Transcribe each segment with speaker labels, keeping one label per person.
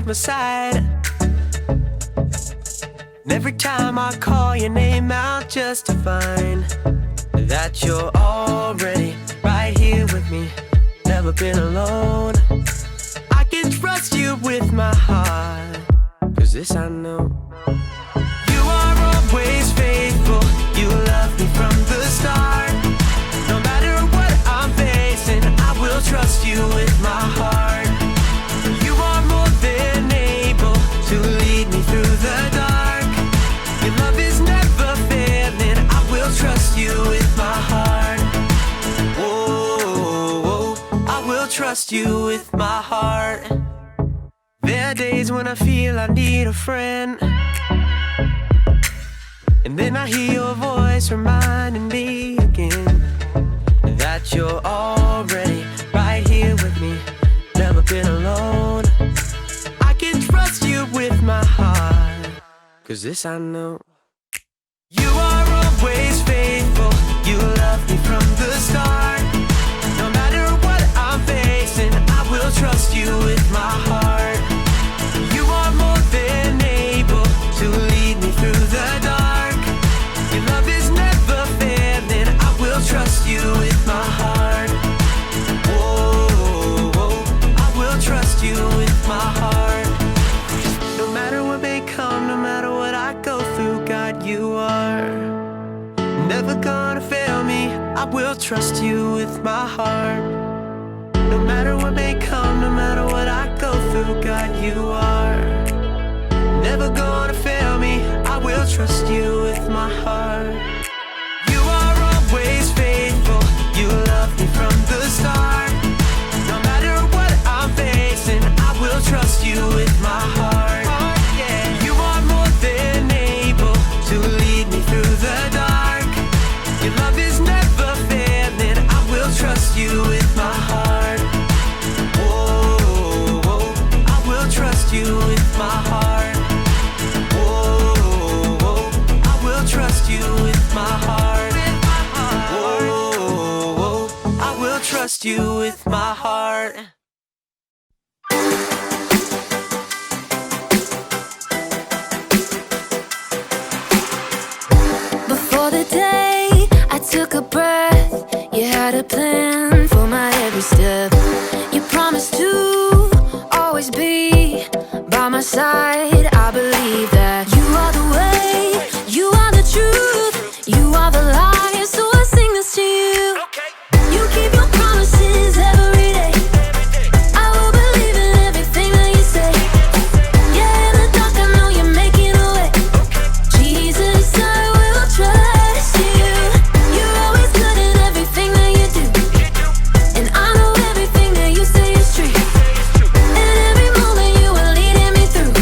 Speaker 1: my side. And every time I call your name out just to find that you're already right here with me, never been alone. I can trust you with my heart, 'cause this I know. You are always faithful, you love me from the start. No matter what I'm facing, I will trust you with my heart. You are more than able to lead me through the dark. Your love is never failing, I will trust you with my heart. Whoa, I will trust you with my heart. There are days when I feel I need a friend, and then I hear your voice reminding me again that you're already right here with me, never been alone. I can trust you with my heart, 'cause this I know. You are always faithful, you love me from the start. No matter what I'm facing, I will trust you with my heart. You are more than able to lead me through the dark. Your love is never failing, I will trust you with my heart. Whoa, I will trust you with my heart. No matter what may come, no matter what I go through, God, you are never gonna fail me, I will trust you with my heart. No matter what may come, no matter what I go through, God, you are never gonna fail me, I will trust you with my heart. You are always faithful, you love me from the start. No matter what I'm facing, I will trust you with my heart. You are more than able to lead me through the dark. Your love is never failing, I will trust you with my heart. Whoa, I will trust you with my heart. Whoa, I will trust you with my heart. Whoa, I will trust you with my heart.
Speaker 2: Before the day I took a breath, you had a plan for my every step. You promised to always be by my side. I believe that you are the way, you are the truth, you are the light, so I sing this to you. You keep your promises every day. I will believe in everything that you say. Yeah, in the dark I know you're making a way. Jesus, I will trust you. You're always good in everything that you do, and I know everything that you say is true. And every moment you are leading me through.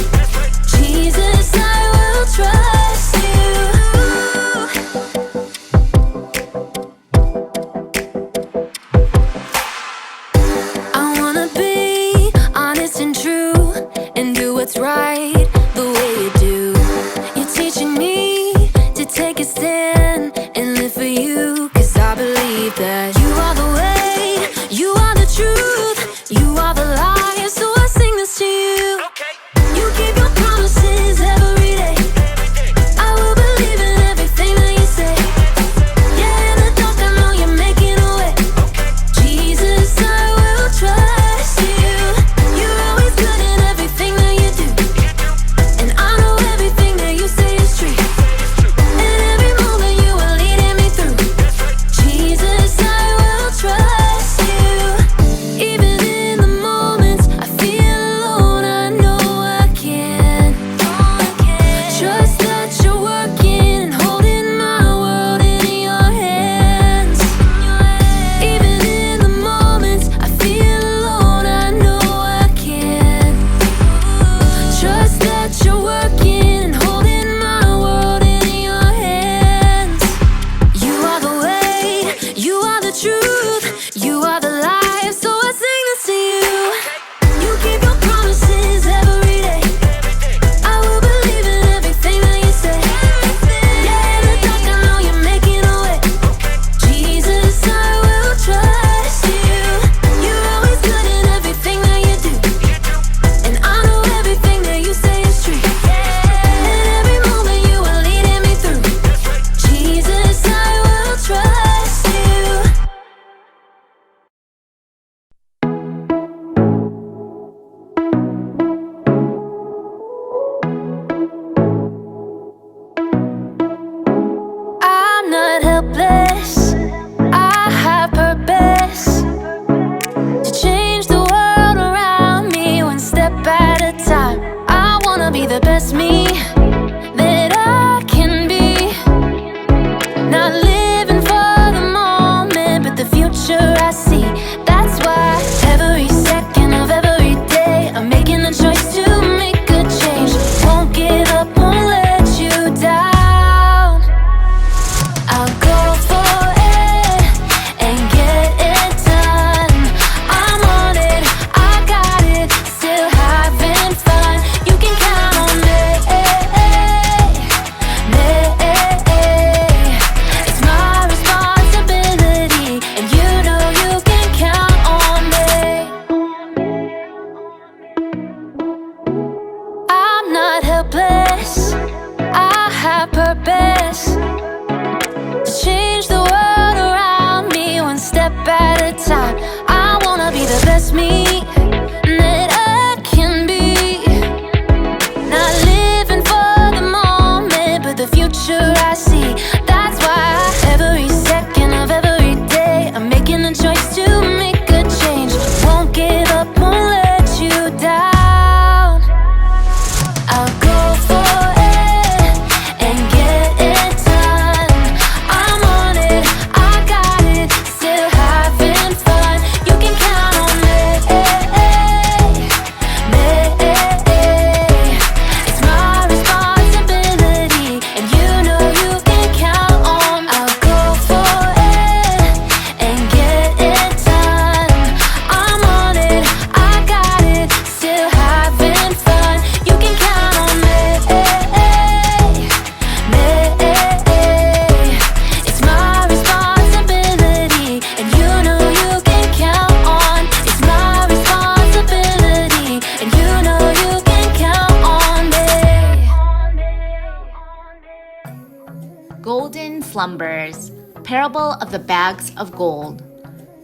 Speaker 3: Golden Slumbers, Parable of the Bags of Gold.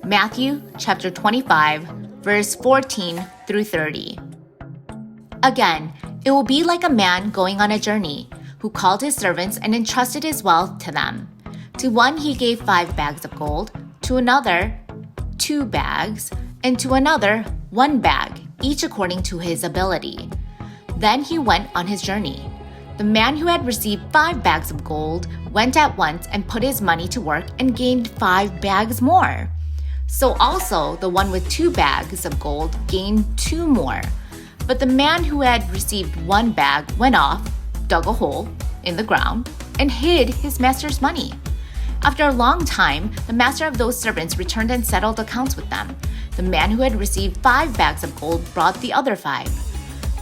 Speaker 3: Matthew chapter 25, verse 14 through 30. Again, it will be like a man going on a journey, who called his servants and entrusted his wealth to them. To one he gave 5 bags of gold, to another 2 bags, and to another 1 bag, each according to his ability. Then he went on his journey. The man who had received 5 bags of gold went at once and put his money to work and gained 5 bags more. So also the one with 2 bags of gold gained 2 more. But the man who had received 1 bag went off, dug a hole in the ground, and hid his master's money. After a long time, the master of those servants returned and settled accounts with them. The man who had received 5 bags of gold brought the other 5.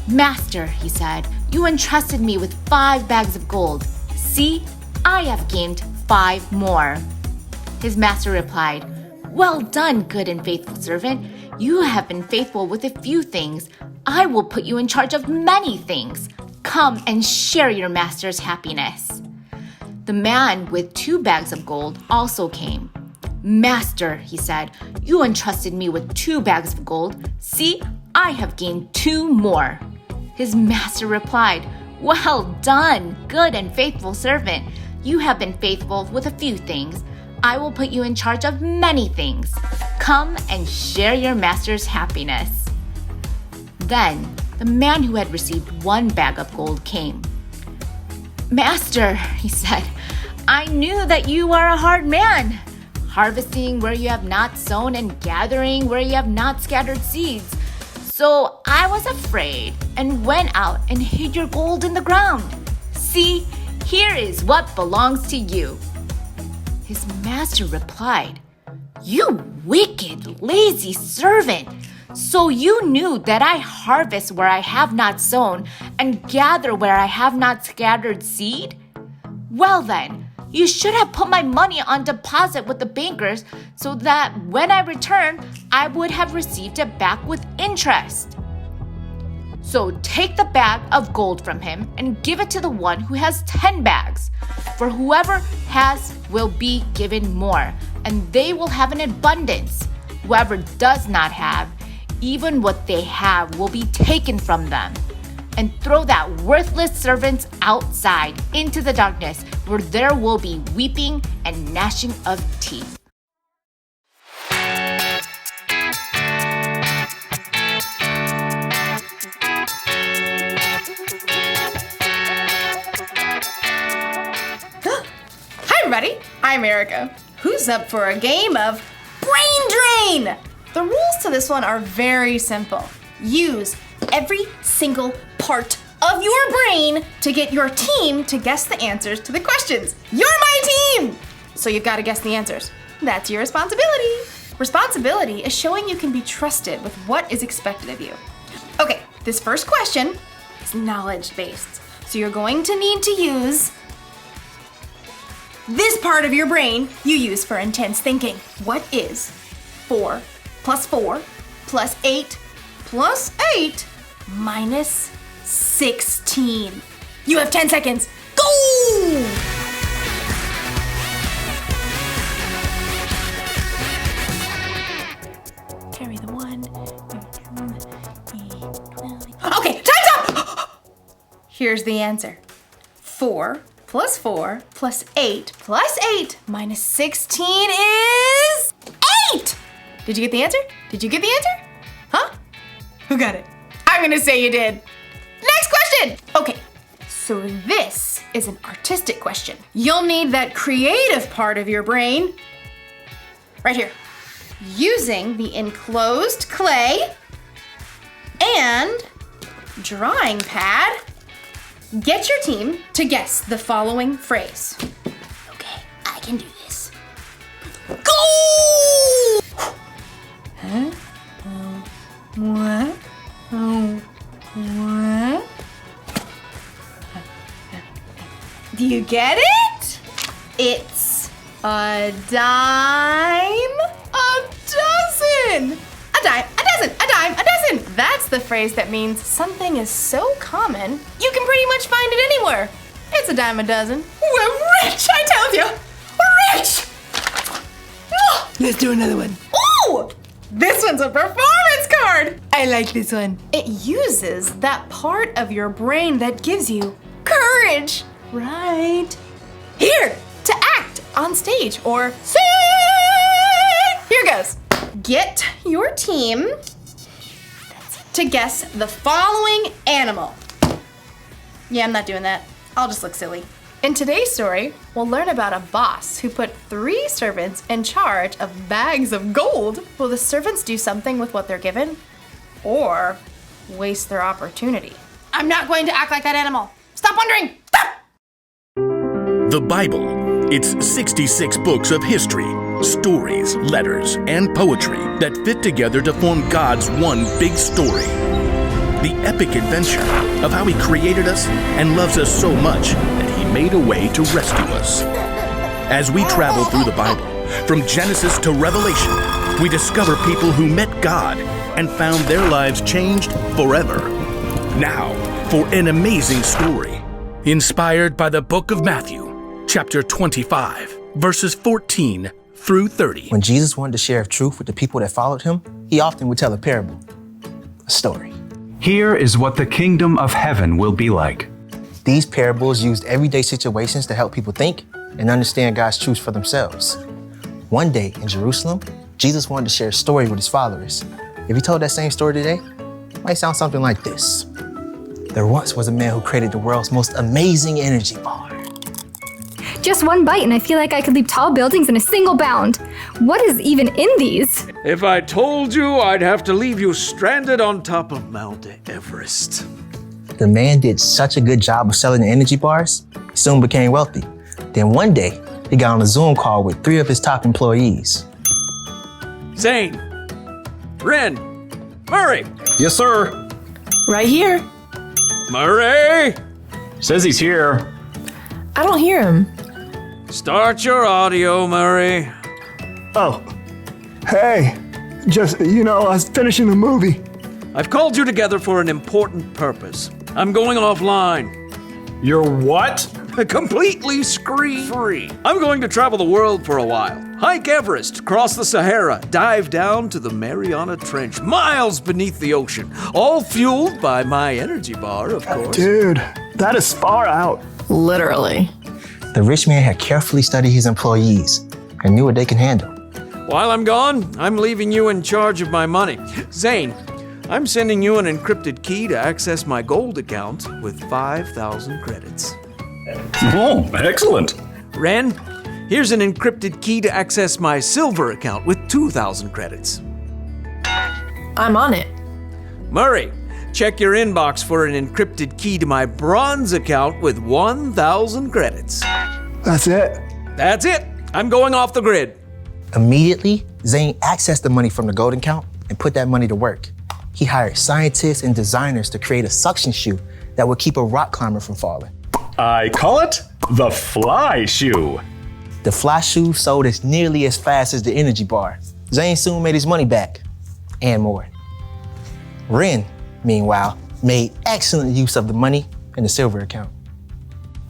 Speaker 3: "Master," he said, "you entrusted me with 5 bags of gold. See, I have gained 5 more." His master replied, "Well done, good and faithful servant. You have been faithful with a few things. I will put you in charge of many things. Come and share your master's happiness." The man with 2 bags of gold also came. "Master," he said, "you entrusted me with 2 bags of gold. See, I have gained 2 more." His master replied, "Well done, good and faithful servant. You have been faithful with a few things. I will put you in charge of many things. Come and share your master's happiness." Then the man who had received 1 bag of gold came. "Master," he said, "I knew that you are a hard man, harvesting where you have not sown and gathering where you have not scattered seeds. So I was afraid and went out and hid your gold in the ground. See, here is what belongs to you." His master replied, "You wicked, lazy servant! So you knew that I harvest where I have not sown and gather where I have not scattered seed? Well then, you should have put my money on deposit with the bankers so that when I return, I would have received it back with interest. So take the bag of gold from him and give it to the one who has 10 bags. For whoever has will be given more, and they will have an abundance. Whoever does not have, even what they have will be taken from them. And throw that worthless servant outside into the darkness, where there will be weeping and gnashing of teeth."
Speaker 4: Hi everybody, I'm Erica. Who's up for a game of Brain Drain? The rules to this one are very simple. Use every single part of your brain to get your team to guess the answers to the questions. You're my team! So you've got to guess the answers. That's your responsibility. Responsibility is showing you can be trusted with what is expected of you. Okay, this first question is knowledge-based. So you're going to need to use this part of your brain you use for intense thinking. What is 4 plus 4 plus 8 plus 8 minus 16? You have 10 seconds. Go! Carry the 1. Okay, time's up! Here's the answer. 4 plus 4 plus 8 plus 8 minus 16 is 8! Did you get the answer? Did you get the answer? Huh? Who got it? I'm gonna say you did. Next question! Okay, so this is an artistic question. You'll need that creative part of your brain right here. Using the enclosed clay and drawing pad, get your team to guess the following phrase. Okay, I can do this. Go! Huh? What? Oh, what? Do you get it? It's a dime a dozen. A dime a dozen, a dime a dozen. That's the phrase that means something is so common, you can pretty much find it anywhere. It's a dime a dozen. We're rich! I told you! We're rich! Oh,
Speaker 1: Let's do another one.
Speaker 4: ooh! This one's a performance card!
Speaker 1: I like this one.
Speaker 4: It uses that part of your brain that gives you courage, right? Here, to act on stage or sing! Here goes. Get your team to guess the following animal. Yeah, I'm not doing that. I'll just look silly. In today's story, we'll learn about a boss who put 3 servants in charge of bags of gold. Will the servants do something with what they're given? Or waste their opportunity? I'm not going to act like that animal. Stop wondering! Stop!
Speaker 5: The Bible. It's 66 books of history, stories, letters, and poetry that fit together to form God's one big story. The epic adventure of how He created us and loves us so much that He made a way to rescue us. As we travel through the Bible, from Genesis to Revelation, we discover people who met God and found their lives changed forever. Now, for an amazing story, inspired by the book of Matthew, chapter 25, verses 14 through 30.
Speaker 6: When Jesus wanted to share truth with the people that followed Him, He often would tell a parable, a story.
Speaker 7: Here is what the kingdom of heaven will be like.
Speaker 6: These parables used everyday situations to help people think and understand God's truth for themselves. One day in Jerusalem, Jesus wanted to share a story with His followers. If He told that same story today, it might sound something like this. There once was a man who created the world's most amazing energy bar.
Speaker 8: Just one bite and I feel like I could leap tall buildings in a single bound. What is even in these?
Speaker 9: If I told you, I'd have to leave you stranded on top of Mount Everest.
Speaker 6: The man did such a good job of selling the energy bars, he soon became wealthy. Then one day, he got on a Zoom call with 3 of his top employees.
Speaker 9: Zane, Ren, Murray,
Speaker 7: Yes, sir.
Speaker 10: Right here.
Speaker 9: Murray,
Speaker 7: Says he's here.
Speaker 10: I don't hear him.
Speaker 9: start your audio, Murray.
Speaker 11: Oh, hey, just, I was finishing a movie.
Speaker 9: I've called you together for an important purpose. I'm going offline.
Speaker 7: You're what?
Speaker 9: Completely screen-free. I'm going to travel the world for a while. Hike Everest, cross the Sahara, dive down to the Mariana Trench, miles beneath the ocean, all fueled by my energy bar, of course.
Speaker 11: Dude, that is far out.
Speaker 10: Literally.
Speaker 6: The rich man had carefully studied his employees and knew what they can handle.
Speaker 9: While I'm gone, I'm leaving you in charge of my money. Zane, I'm sending you an encrypted key to access my gold account with 5,000 credits.
Speaker 7: Oh, excellent.
Speaker 9: Ren, here's an encrypted key to access my silver account with 2,000 credits.
Speaker 10: I'm on it.
Speaker 9: Murray, check your inbox for an encrypted key to my bronze account with 1,000 credits.
Speaker 11: That's it.
Speaker 9: That's it. I'm going off the grid.
Speaker 6: Immediately, Zane accessed the money from the gold account and put that money to work. He hired scientists and designers to create a suction shoe that would keep a rock climber from falling.
Speaker 7: I call it the fly shoe.
Speaker 6: The fly shoe sold as nearly as fast as the energy bar. Zane soon made his money back, and more. Ren, meanwhile, made excellent use of the money in the silver account.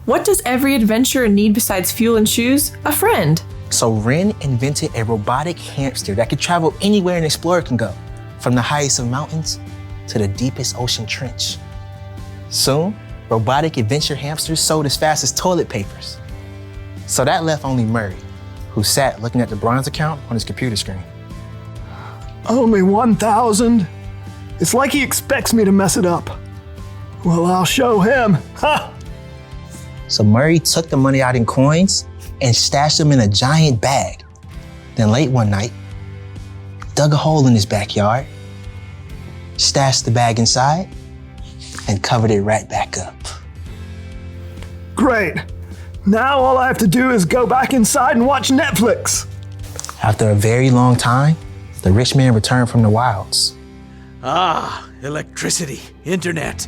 Speaker 10: What does every adventurer need besides fuel and shoes? A friend.
Speaker 6: So Ren invented a robotic hamster that could travel anywhere an explorer can go, from the highest of mountains to the deepest ocean trench. Soon, robotic adventure hamsters sold as fast as toilet papers. So that left only Murray, who sat looking at the bronze account on his computer screen.
Speaker 11: Only 1,000? It's like he expects me to mess it up. Well, I'll show him. Ha!
Speaker 6: So Murray took the money out in coins and stashed them in a giant bag. Then late one night, dug a hole in his backyard, stashed the bag inside, and covered it right back up.
Speaker 11: Great. Now all I have to do is go back inside and watch Netflix.
Speaker 6: After a very long time, the rich man returned from the wilds.
Speaker 9: Ah, electricity, internet.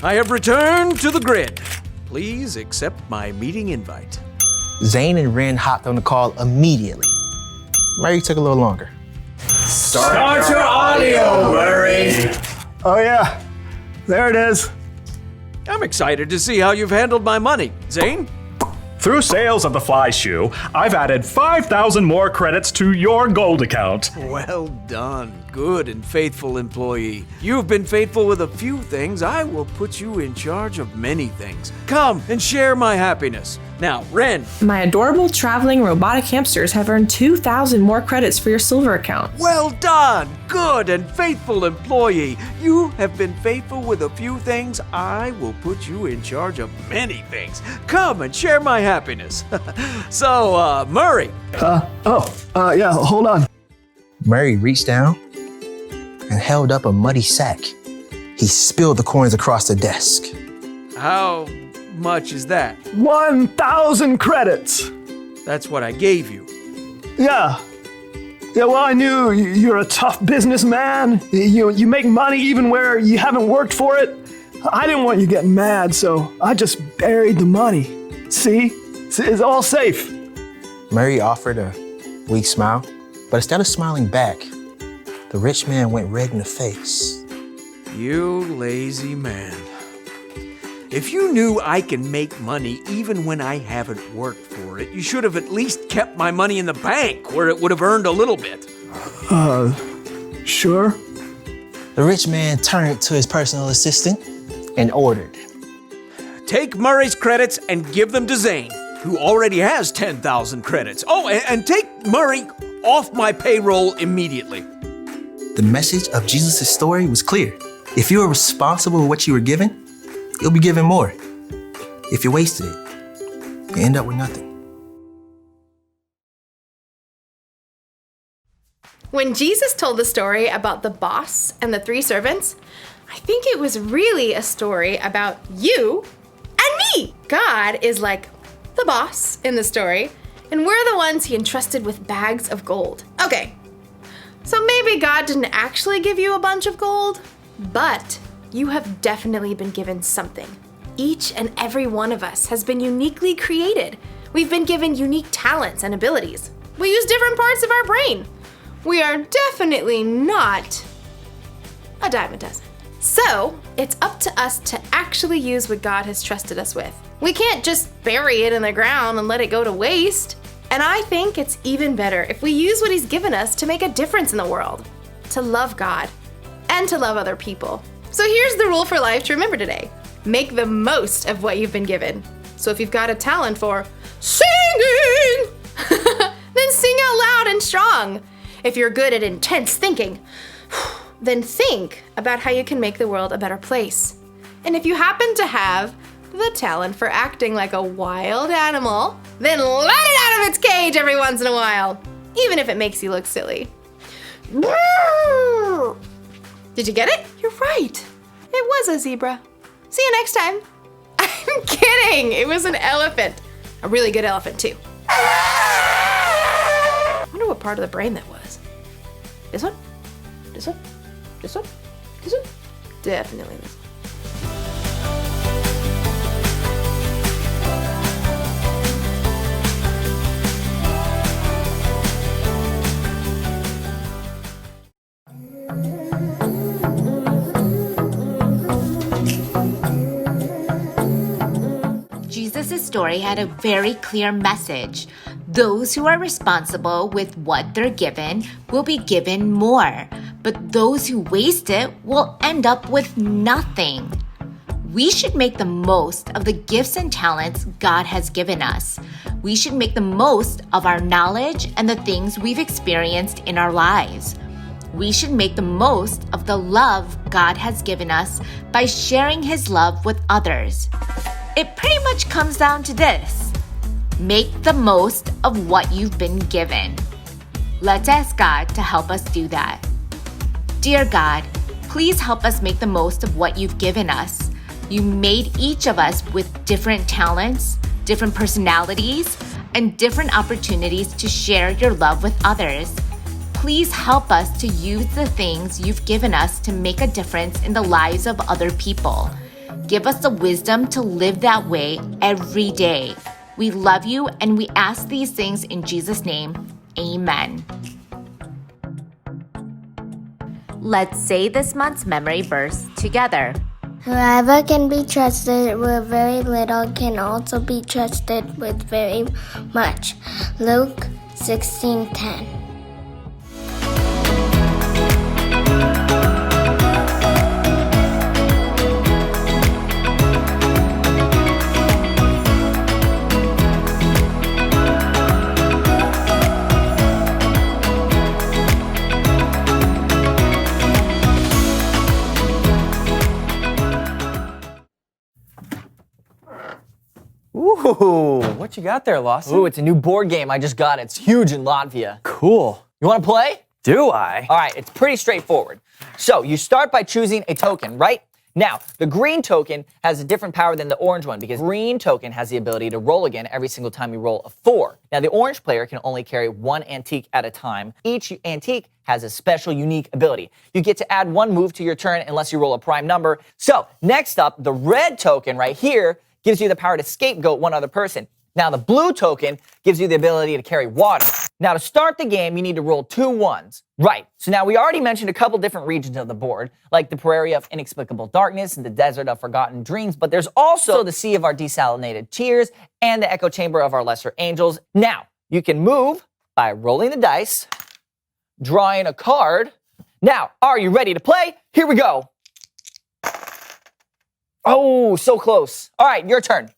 Speaker 9: I have returned to the grid. Please accept my meeting invite.
Speaker 6: Zane and Ren hopped on the call immediately. Murray took a little longer.
Speaker 9: Start your audio, Murray.
Speaker 11: Oh yeah, there it is.
Speaker 9: I'm excited to see how you've handled my money. Zane?
Speaker 12: Through sales of the fly shoe, I've added 5,000 more credits to your gold account.
Speaker 9: Well done, good and faithful employee. You've been faithful with a few things. I will put you in charge of many things. Come and share my happiness. Now, Ren.
Speaker 10: My adorable traveling robotic hamsters have earned 2,000 more credits for your silver account.
Speaker 9: Well done, good and faithful employee. You have been faithful with a few things. I will put you in charge of many things. Come and share my happiness. So, Murray.
Speaker 11: Yeah, hold on.
Speaker 6: Murray reached down and held up a muddy sack. He spilled the coins across the desk.
Speaker 9: How much is that?
Speaker 11: 1,000 credits.
Speaker 9: That's what I gave you.
Speaker 11: Yeah, well, I knew you're a tough businessman. You make money even where you haven't worked for it. I didn't want you getting mad, so I just buried the money. See? It's all safe.
Speaker 6: Murray offered a weak smile, but instead of smiling back, the rich man went red in the face.
Speaker 9: You lazy man. If you knew I can make money even when I haven't worked for it, you should have at least kept my money in the bank where it would have earned a little bit.
Speaker 11: Sure.
Speaker 6: The rich man turned to his personal assistant and ordered,
Speaker 9: Take Murray's credits and give them to Zane, who already has 10,000 credits. Oh, and take Murray off my payroll immediately.
Speaker 6: The message of Jesus' story was clear. If you are responsible for what you were given, you'll be given more. If you wasted it, you end up with nothing.
Speaker 4: When Jesus told the story about the boss and the 3 servants, I think it was really a story about you and me. God is like the boss in the story, and we're the ones he entrusted with bags of gold. Okay, so maybe God didn't actually give you a bunch of gold, but you have definitely been given something. Each and every one of us has been uniquely created. We've been given unique talents and abilities. We use different parts of our brain. We are definitely not a dime a dozen. So, it's up to us to actually use what God has trusted us with. We can't just bury it in the ground and let it go to waste. And I think it's even better if we use what He's given us to make a difference in the world, to love God, and to love other people. So here's the rule for life to remember today. Make the most of what you've been given. So if you've got a talent for singing, then sing out loud and strong. If you're good at intense thinking, then think about how you can make the world a better place. And if you happen to have the talent for acting like a wild animal, then let it out of its cage every once in a while, even if it makes you look silly. Did you get it? You're right. It was a zebra. See you next time. I'm kidding. It was an elephant. A really good elephant, too. I wonder what part of the brain that was. This one? This one? This one? This one? Definitely this one.
Speaker 3: Jesus' story had a very clear message. Those who are responsible with what they're given will be given more, but those who waste it will end up with nothing. We should make the most of the gifts and talents God has given us. We should make the most of our knowledge and the things we've experienced in our lives. We should make the most of the love God has given us by sharing His love with others. It pretty much comes down to this. Make the most of what you've been given. Let's ask God to help us do that. Dear God, please help us make the most of what you've given us. You made each of us with different talents, different personalities, and different opportunities to share your love with others. Please help us to use the things you've given us to make a difference in the lives of other people. Give us the wisdom to live that way every day. We love you and we ask these things in Jesus' name. Amen. Let's say this month's memory verse together.
Speaker 13: Whoever can be trusted with very little can also be trusted with very much. Luke 16:10.
Speaker 14: Ooh, what you got there, Lawson?
Speaker 15: Ooh, it's a new board game I just got. It's huge in Latvia.
Speaker 14: Cool.
Speaker 15: You want to play?
Speaker 14: Do I?
Speaker 15: All right, it's pretty straightforward. So you start by choosing a token, right? Now, the green token has a different power than the orange one because green token has the ability to roll again every single time you roll a 4. Now, the orange player can only carry one antique at a time. Each antique has a special, unique ability. You get to add one move to your turn unless you roll a prime number. So, next up, the red token right here gives you the power to scapegoat one other person. Now, the blue token gives you the ability to carry water. Now, to start the game, you need to roll 2 ones. Right, so now we already mentioned a couple different regions of the board, like the Prairie of Inexplicable Darkness and the Desert of Forgotten Dreams, but there's also the Sea of Our Desalinated Tears and the Echo Chamber of Our Lesser Angels. Now, you can move by rolling the dice, drawing a card. Now, are you ready to play? Here we go. Oh, so close. All right, your turn.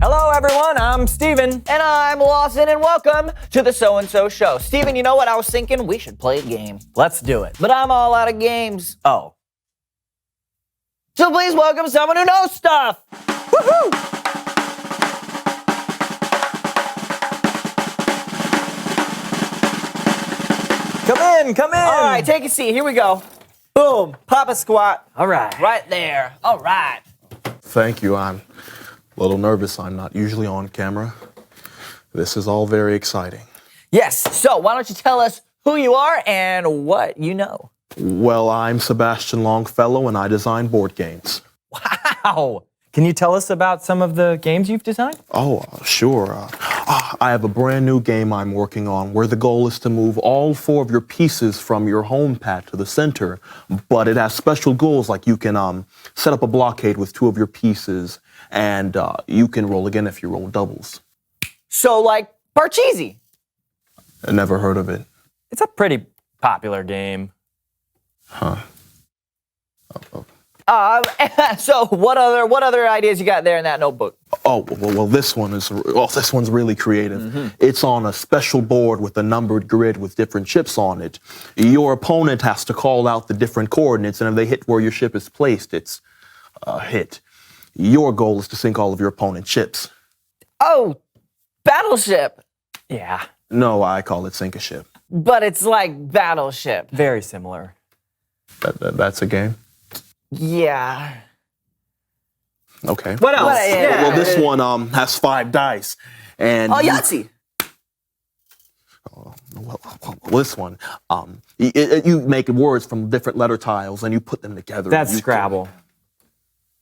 Speaker 15: Hello, everyone. I'm Steven. And I'm Lawson, and welcome to the So-and-So Show. Steven, you know what? I was thinking we should play a game.
Speaker 14: Let's do it.
Speaker 15: But I'm all out of games.
Speaker 14: Oh.
Speaker 15: So please welcome someone who knows stuff. Woohoo!
Speaker 14: Come in, come in.
Speaker 15: All right, take a seat. Here we go. Boom. Pop a squat.
Speaker 14: All right.
Speaker 15: Right there. All right.
Speaker 16: Thank you. I'm a little nervous. I'm not usually on camera. This is all very exciting.
Speaker 15: Yes. So why don't you tell us who you are and what you know?
Speaker 16: Well, I'm Sebastian Longfellow, and I design board games.
Speaker 14: Wow. Can you tell us about some of the games you've designed?
Speaker 16: Oh, sure. I have a brand new game I'm working on where the goal is to move all 4 of your pieces from your home pad to the center, but it has special goals like you can set up a blockade with 2 of your pieces, and you can roll again if you roll doubles.
Speaker 15: So like Parcheesi.
Speaker 16: I never heard of it.
Speaker 14: It's a pretty popular game.
Speaker 16: Huh.
Speaker 15: So what other ideas you got there in that notebook?
Speaker 16: Oh, well, this one's really creative. Mm-hmm. It's on a special board with a numbered grid with different ships on it. Your opponent has to call out the different coordinates, and if they hit where your ship is placed, it's a hit. Your goal is to sink all of your opponent's ships.
Speaker 15: Oh, Battleship.
Speaker 14: Yeah.
Speaker 16: No, I call it Sink a Ship.
Speaker 15: But it's like Battleship.
Speaker 14: Very similar.
Speaker 16: That's a game?
Speaker 15: Yeah.
Speaker 16: Okay.
Speaker 15: What else?
Speaker 16: Well, this one has 5 dice. And
Speaker 15: Yahtzee.
Speaker 16: Well, this one, you make words from different letter tiles and you put them together.
Speaker 14: That's Scrabble.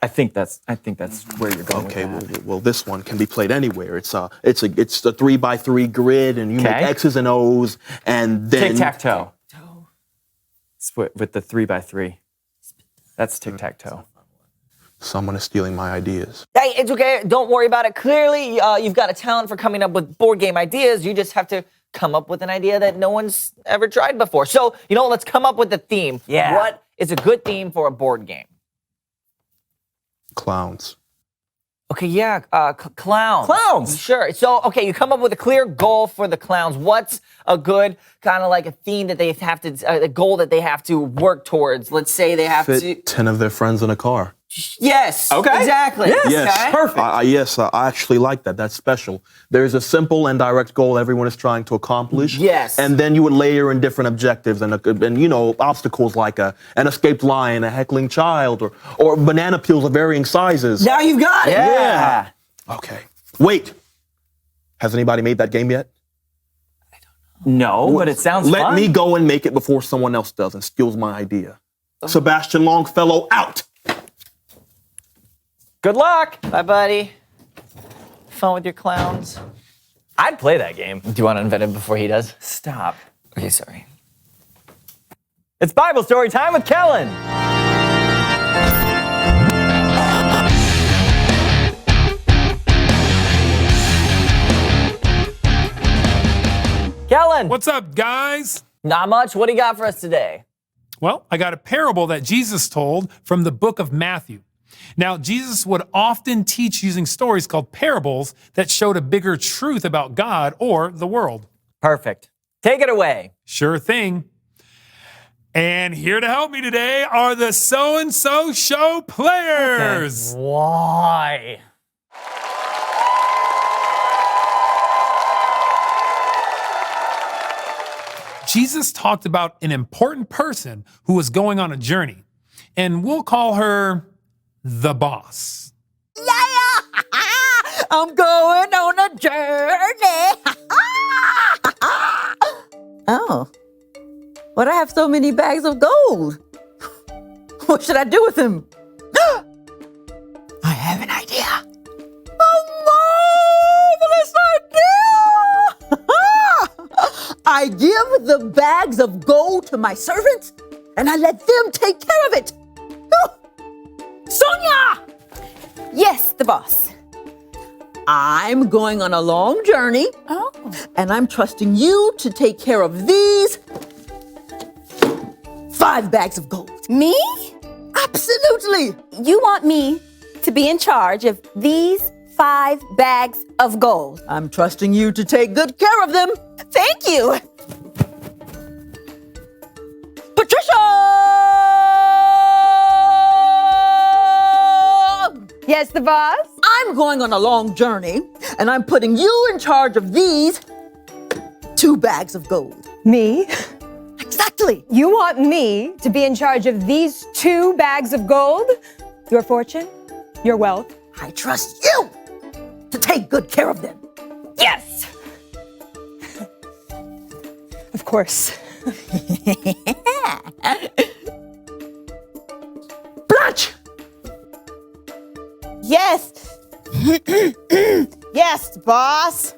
Speaker 14: I think that's where you're going.
Speaker 16: Okay.
Speaker 14: With that.
Speaker 16: Well, this one can be played anywhere. It's a 3x3 grid, and you make X's and O's, and then
Speaker 14: tic-tac-toe. With the 3x3. That's tic-tac-toe.
Speaker 16: Someone is stealing my ideas.
Speaker 15: Hey, it's okay. Don't worry about it. Clearly, you've got a talent for coming up with board game ideas. You just have to come up with an idea that no one's ever tried before. So, let's come up with a theme.
Speaker 14: Yeah.
Speaker 15: What is a good theme for a board game?
Speaker 16: Clowns.
Speaker 15: Okay, yeah, clowns.
Speaker 14: Clowns!
Speaker 15: Sure. So, okay, you come up with a clear goal for the clowns. What's a good kind of like a theme that they have to, a goal that they have to work towards? Let's say they have
Speaker 16: Fit 10 of their friends in a car.
Speaker 15: Yes.
Speaker 14: Okay.
Speaker 15: Exactly.
Speaker 16: Yes.
Speaker 15: Okay.
Speaker 14: Perfect.
Speaker 16: Yes, I actually like that. That's special. There's a simple and direct goal everyone is trying to accomplish.
Speaker 15: Yes.
Speaker 16: And then you would layer in different objectives and obstacles like an escaped lion, a heckling child, or banana peels of varying sizes.
Speaker 15: Now you've got it.
Speaker 16: Yeah. Okay. Wait. Has anybody made that game yet?
Speaker 14: No, but it sounds
Speaker 16: Let
Speaker 14: fun.
Speaker 16: me go and make it before someone else does and steals my idea. Sebastian Longfellow out.
Speaker 14: Good luck.
Speaker 15: Bye, buddy. Fun with your clowns. I'd play that game. Do you want to invent it before he does?
Speaker 14: Stop.
Speaker 15: Okay, sorry. It's Bible story time with Kellen. Kellen.
Speaker 17: What's up, guys?
Speaker 15: Not much. What do you got for us today?
Speaker 17: Well, I got a parable that Jesus told from the book of Matthew. Now, Jesus would often teach using stories called parables that showed a bigger truth about God or the world.
Speaker 15: Perfect. Take it away.
Speaker 17: Sure thing. And here to help me today are the So-and-So Show players.
Speaker 15: Okay. Why?
Speaker 17: Jesus talked about an important person who was going on a journey, and we'll call her the boss.
Speaker 18: Yeah, I'm going on a journey. Oh, but I have so many bags of gold. What should I do with them? I have an idea. A marvelous idea! I give the bags of gold to my servants, and I let them take care of it. Sonia! Yes, the boss. I'm going on a long journey. Oh. And I'm trusting you to take care of these 5 bags of gold. Me? Absolutely. You want me to be in charge of these 5 bags of gold? I'm trusting you to take good care of them. Thank you. Patricia! Yes, the boss? I'm going on a long journey, and I'm putting you in charge of these 2 bags of gold. Me? Exactly. You want me to be in charge of these 2 bags of gold? Your fortune? Your wealth? I trust you to take good care of them. Yes! Of course. Blanche! Yes. Yes, boss.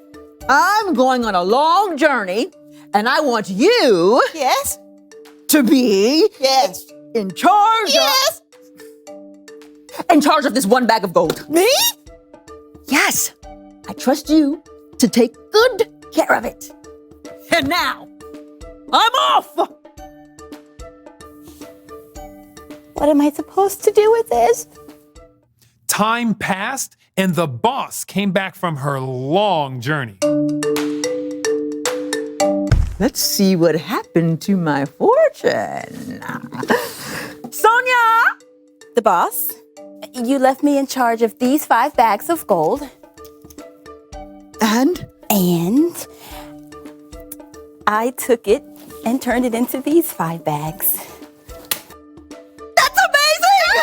Speaker 18: I'm going on a long journey, and I want you to be in charge in charge of this 1 bag of gold. Me? Yes. I trust you to take good care of it. And now, I'm off. What am I supposed to do with this?
Speaker 17: Time passed, and the boss came back from her long journey.
Speaker 18: Let's see what happened to my fortune. Sonia! The boss, you left me in charge of these 5 bags of gold. And I took it and turned it into these 5 bags. That's amazing!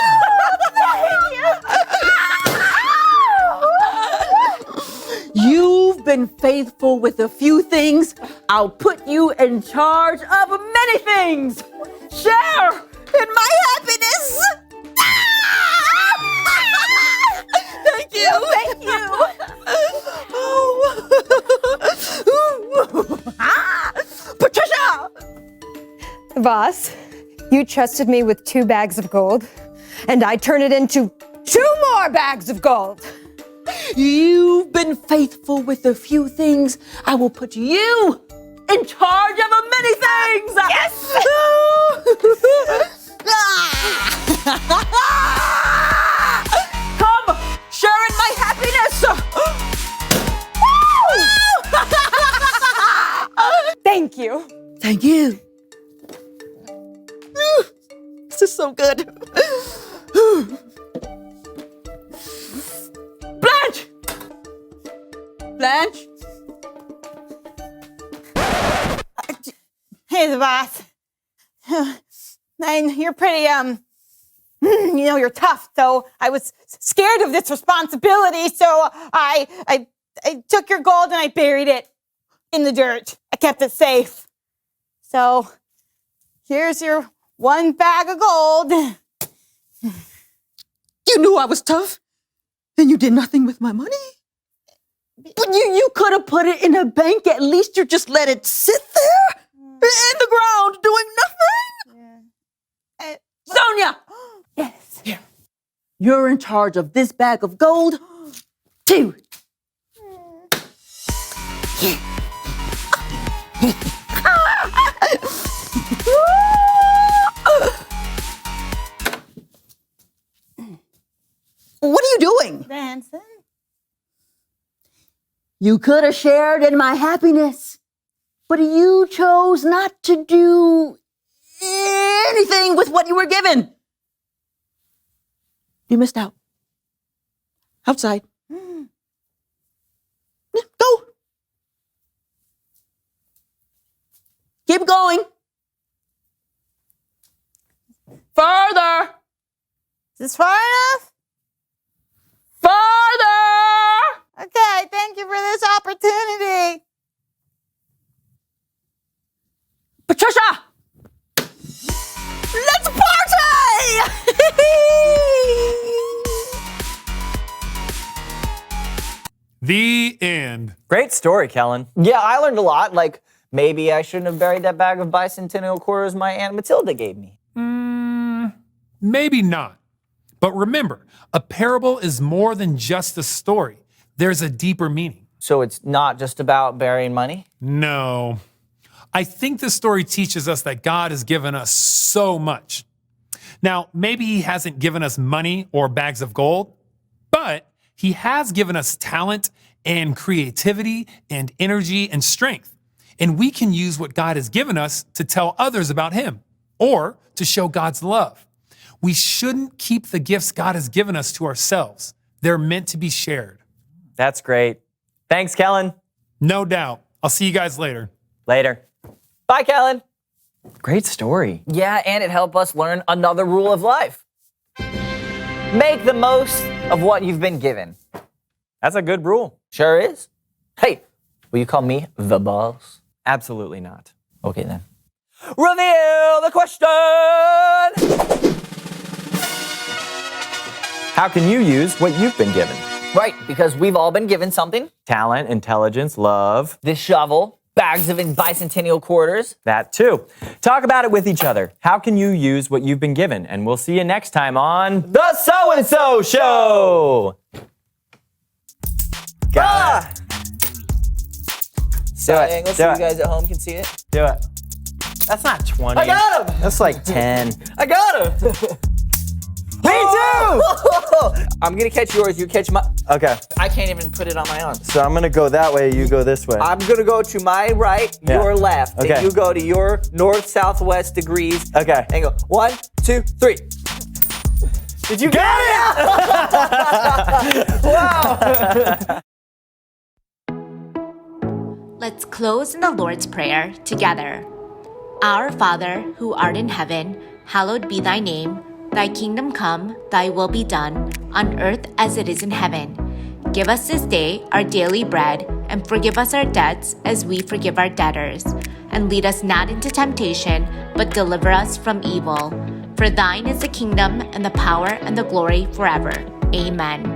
Speaker 18: You've been faithful with a few things. I'll put you in charge of many things. Share in my happiness. Thank you. Thank you. Patricia!
Speaker 19: Boss, you trusted me with 2 bags of gold, and I turned it into 2 more bags of gold.
Speaker 18: You've been faithful with a few things. I will put you in charge of many things. Yes! Come, share in my happiness.
Speaker 19: Thank you.
Speaker 18: Thank you. This is so good. Blanche! Blanche?
Speaker 20: Hey, the boss. And you're pretty, you're tough, so I was scared of this responsibility, so I took your gold and I buried it in the dirt. I kept it safe. So, here's your 1 bag of gold.
Speaker 18: You knew I was tough, and you did nothing with my money? But you could have put it in a bank. At least you just let it sit there in the ground doing nothing. Sonia! Yes. Here. You're in charge of this bag of gold, too. What are you doing?
Speaker 20: Dancing.
Speaker 18: You could have shared in my happiness, but you chose not to do anything with what you were given. You missed out. Outside. Go. Keep going. Further.
Speaker 20: Is this far enough?
Speaker 18: Further.
Speaker 20: Okay, thank you for this opportunity.
Speaker 18: Patricia! Let's party!
Speaker 17: The end.
Speaker 14: Great story, Kellen.
Speaker 15: Yeah, I learned a lot. Like, maybe I shouldn't have buried that bag of bicentennial quarters my Aunt Matilda gave me.
Speaker 17: Maybe not. But remember, a parable is more than just a story. There's a deeper meaning.
Speaker 15: So it's not just about burying money?
Speaker 17: No. I think the story teaches us that God has given us so much. Now, maybe he hasn't given us money or bags of gold, but he has given us talent and creativity and energy and strength. And we can use what God has given us to tell others about him or to show God's love. We shouldn't keep the gifts God has given us to ourselves. They're meant to be shared.
Speaker 14: That's great. Thanks, Kellen.
Speaker 17: No doubt. I'll see you guys later.
Speaker 14: Later.
Speaker 15: Bye, Kellen.
Speaker 14: Great story.
Speaker 15: Yeah, and it helped us learn another rule of life. Make the most of what you've been given.
Speaker 14: That's a good rule.
Speaker 15: Sure is. Hey, will you call me the boss?
Speaker 14: Absolutely not.
Speaker 15: Okay, then. Reveal the question!
Speaker 14: How can you use what you've been given?
Speaker 15: Right, because we've all been given something.
Speaker 14: Talent, intelligence, love.
Speaker 15: This shovel, bags of bicentennial quarters.
Speaker 14: That too. Talk about it with each other. How can you use what you've been given? And we'll see you next time on The So-and-So Show!
Speaker 15: Ah!
Speaker 14: Do it.
Speaker 15: Angle
Speaker 14: Do
Speaker 15: so
Speaker 14: it.
Speaker 15: you guys at home can see it.
Speaker 14: Do it. That's not 20.
Speaker 15: I got him!
Speaker 14: That's like 10.
Speaker 15: I got him!
Speaker 14: Me too!
Speaker 15: I'm gonna catch yours, you catch my...
Speaker 14: Okay.
Speaker 15: I can't even put it on my arm.
Speaker 14: So I'm gonna go that way, you go this way.
Speaker 15: I'm gonna go to my right,
Speaker 14: Yeah.
Speaker 15: your left.
Speaker 14: Okay.
Speaker 15: And you go to your north-southwest degrees.
Speaker 14: Okay.
Speaker 15: And go 1, 2, 3. Did you get it? Wow!
Speaker 3: Let's close in the Lord's Prayer together. Our Father, who art in heaven, hallowed be thy name. Thy kingdom come, thy will be done, on earth as it is in heaven. Give us this day our daily bread, and forgive us our debts as we forgive our debtors. And lead us not into temptation, but deliver us from evil. For thine is the kingdom, and the power, and the glory forever. Amen.